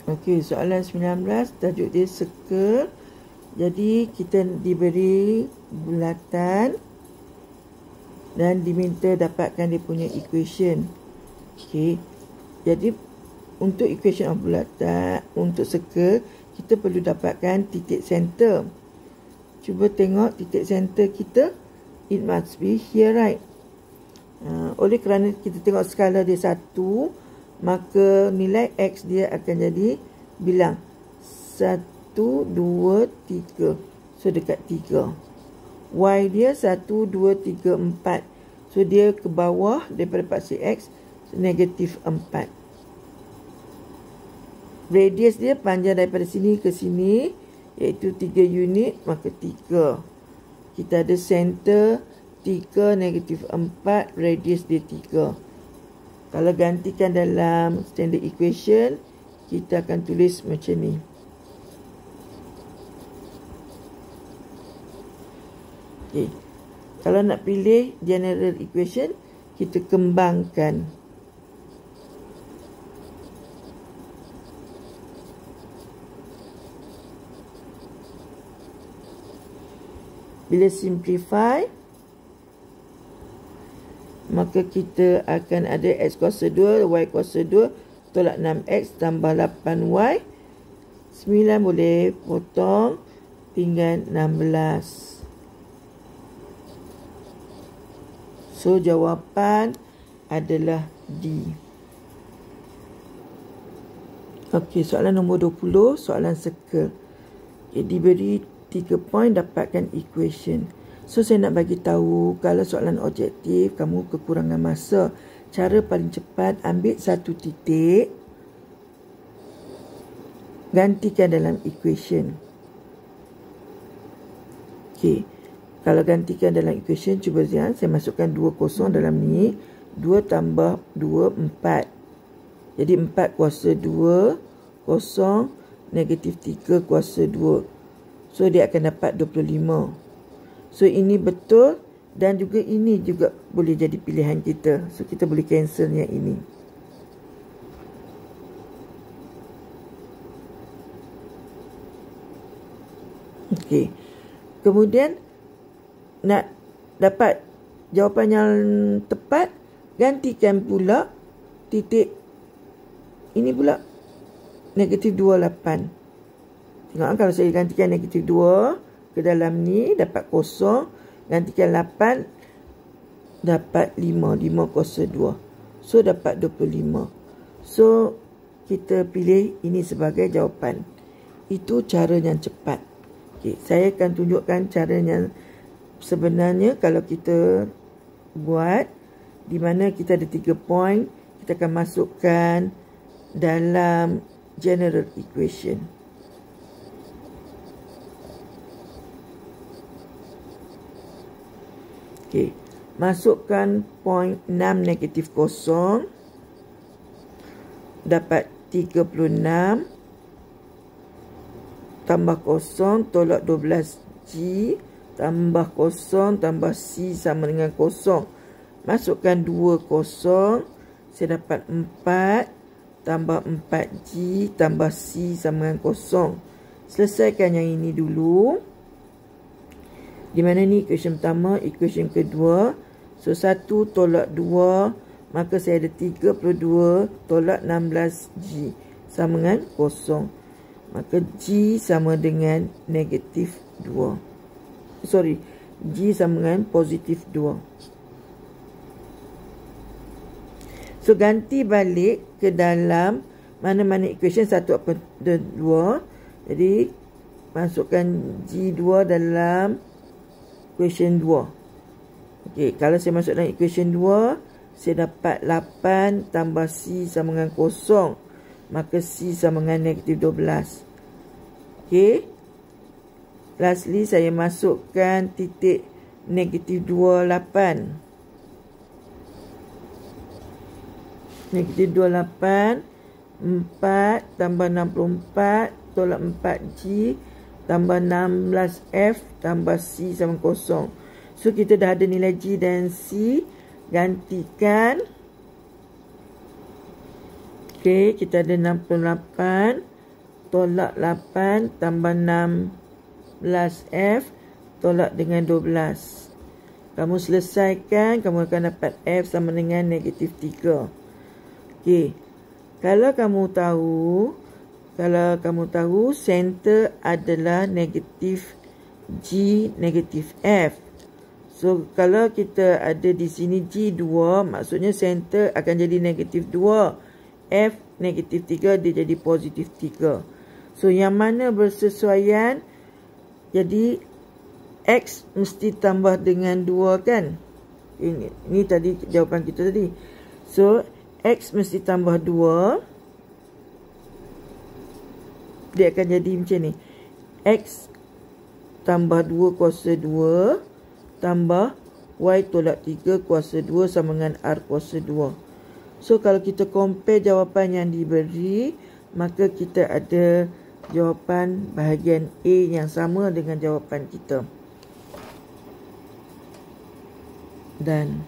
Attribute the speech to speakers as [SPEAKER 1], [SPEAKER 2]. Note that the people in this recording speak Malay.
[SPEAKER 1] Okey, soalan 19, tajuk dia circle. Jadi kita diberi bulatan dan diminta dapatkan dia punya equation. Okey. Jadi untuk equation of bulatan, untuk circle, kita perlu dapatkan titik center. Cuba tengok titik center kita. It must be here, right? Oleh kerana kita tengok skala dia 1, maka nilai X dia akan jadi bilang 1, 2, 3. So dekat 3. Y dia 1, 2, 3, 4. So dia ke bawah daripada paksi X, so negatif 4. Radius dia panjang daripada sini ke sini, iaitu 3 unit, maka 3. Kita ada center 3, negatif 4, radius dia 3. Kalau gantikan dalam standard equation, kita akan tulis macam ni. Okay. Kalau nak pilih general equation, kita kembangkan. Bila simplify, maka kita akan ada X kuasa 2, Y kuasa 2, tolak 6X tambah 8Y. 9 boleh potong, tinggal 16. So, jawapan adalah D. Okey, soalan nombor 20, soalan circle. Okay, diberi 3 poin, dapatkan equation. So, saya nak bagi tahu kalau soalan objektif, kamu kekurangan masa. Cara paling cepat, ambil satu titik, gantikan dalam equation. Okey. Kalau gantikan dalam equation, cuba lihat, saya masukkan 2 kosong dalam ni. 2 tambah 2, 4. Jadi 4 kuasa 2, kosong, negatif 3 kuasa 2. So, dia akan dapat 25. So, ini betul dan juga ini juga boleh jadi pilihan kita. So, kita boleh cancel yang ini. Okey. Kemudian, nak dapat jawapan yang tepat, gantikan pula titik ini pula, negatif 28. Tengok, kalau saya gantikan negatif 2 ke dalam ni, dapat kosong. Gantikan 8, dapat 5. 5 kuasa 2. So, dapat 25. So, kita pilih ini sebagai jawapan. Itu cara yang cepat. Okay, saya akan tunjukkan cara yang sebenarnya kalau kita buat, di mana kita ada 3 poin, kita akan masukkan dalam general equation. Okey, masukkan poin 6 negatif 0, dapat 36, tambah 0, tolak 12G, tambah 0, tambah C sama dengan 0. Masukkan 2 0, saya dapat 4, tambah 4G, tambah C sama dengan 0. Selesaikan yang ini dulu. Di mana ni equation pertama, equation kedua. So, 1 tolak 2, maka saya ada 32 tolak 16G sama dengan 0. Maka G sama dengan negatif 2. Sorry, G sama dengan positif 2. So, ganti balik ke dalam mana-mana equation 1 apa 2. Jadi, masukkan G2 dalam equation 2. Okey, kalau saya masuk dalam equation 2, saya dapat 8 tambah C sama dengan 0. Maka C sama dengan negatif 12. Okey. Lastly, saya masukkan titik negatif 28. Negatif 28, 4 tambah 64, tolak 4G, tambah 16F, tambah C sama 0. So, kita dah ada nilai G dan C. Gantikan. Okey, kita ada 68 tolak 8 tambah 16F tolak dengan 12. Kamu selesaikan, kamu akan dapat F sama dengan negatif 3. Okey. Kalau kamu tahu center adalah negatif G, negatif F. So, kalau kita ada di sini G2, maksudnya center akan jadi negatif 2. F negatif 3, dia jadi positif 3. So, yang mana bersesuaian? Jadi, X mesti tambah dengan 2 kan? Ini tadi jawapan kita tadi. So, X mesti tambah 2. Dia akan jadi macam ni. X tambah 2 kuasa 2 tambah Y tolak 3 kuasa 2 sama dengan R kuasa 2. So, kalau kita compare jawapan yang diberi, maka kita ada jawapan bahagian A yang sama dengan jawapan kita. Dan